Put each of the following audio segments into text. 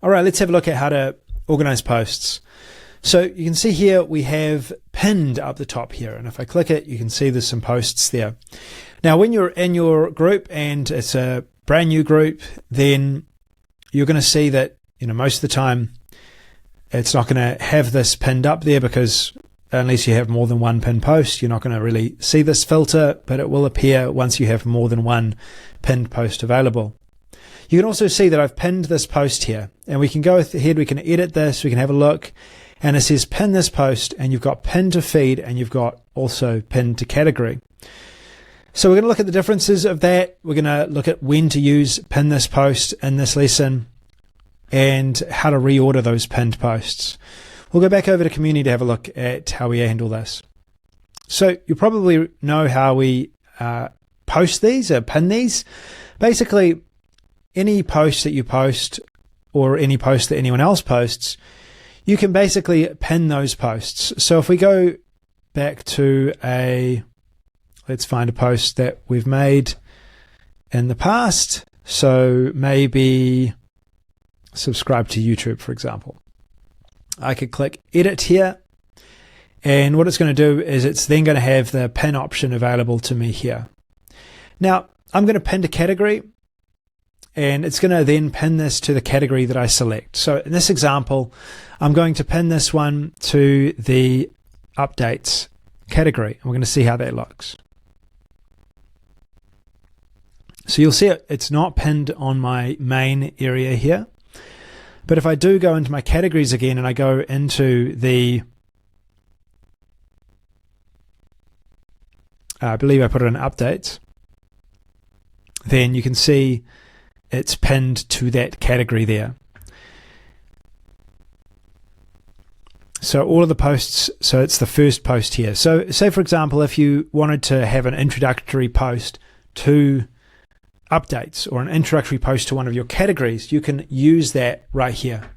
All right, let's have a look at how to organize posts. So you can see here we have pinned up the top here, and if I click it, you can see there's some posts there. Now when you're in your group and it's a brand new group, then you're going to see that most of the time it's not going to have this pinned up there, because unless you have more than one pinned post, you're not going to really see this filter, but it will appear once you have more than one pinned post available. You can also see that I've pinned this post here, and we can go ahead, we can edit this, we can have a look, and it says pin this post, and you've got pin to feed, and you've got also pin to category. So we're going to look at the differences of that. We're going to look at when to use pin this post in this lesson, and how to reorder those pinned posts. We'll go back over to Communi to have a look at how we handle this. So you probably know how we post these or pin these. Basically, any post that you post or any post that anyone else posts, you can basically pin those posts. So if we go back to let's find a post that we've made in the past. So maybe subscribe to YouTube, for example. I could click edit here, and what it's going to do is it's then going to have the pin option available to me here. Now I'm going to pin to category, and it's going to then pin this to the category that I select. So in this example, I'm going to pin this one to the updates category, and we're going to see how that looks. So you'll see it's not pinned on my main area here. But if I do go into my categories again, and I go into the, I believe I put it in updates, then you can see it's pinned to that category there. So all of the posts, so it's the first post here. So say, for example, if you wanted to have an introductory post to updates or an introductory post to one of your categories, you can use that right here.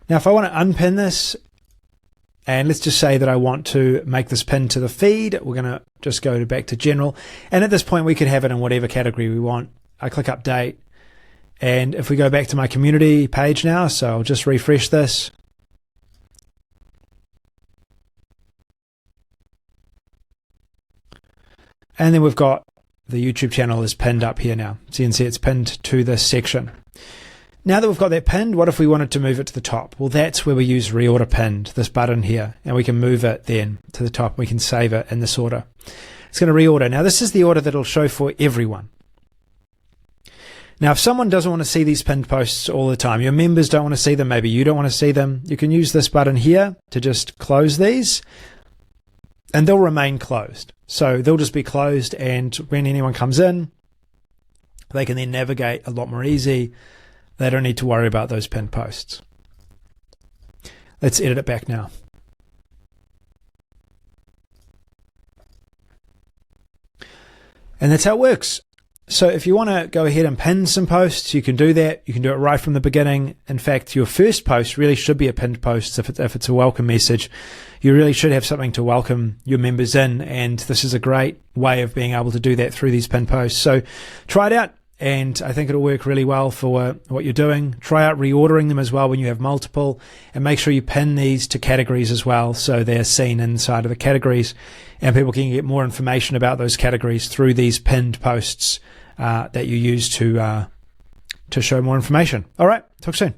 Now if I want to unpin this, and let's just say that I want to make this pin to the feed, we're going to just go back to general, and at this point we could have it in whatever category we want. I click update, and if we go back to my community page now, so I'll just refresh this, and then we've got the YouTube channel is pinned up here now. So you can see it's pinned to this section. Now that we've got that pinned, what if we wanted to move it to the top? Well, that's where we use reorder pinned, this button here, and we can move it then to the top. We can save it in this order. It's going to reorder. Now this is the order that it'll show for everyone. Now if someone doesn't want to see these pinned posts all the time, your members don't want to see them, maybe you don't want to see them, you can use this button here to just close these, and they'll remain closed. So they'll just be closed, and when anyone comes in, they can then navigate a lot more easy. They don't need to worry about those pinned posts. Let's edit it back now. And that's how it works. So if you want to go ahead and pin some posts, you can do that. You can do it right from the beginning. In fact, your first post really should be a pinned post. If it's a welcome message, you really should have something to welcome your members in. And this is a great way of being able to do that through these pinned posts. So try it out, and I think it'll work really well for what you're doing. Try out reordering them as well when you have multiple, and make sure you pin these to categories as well, so they're seen inside of the categories, and people can get more information about those categories through these pinned posts that you use to show more information. All right, talk soon.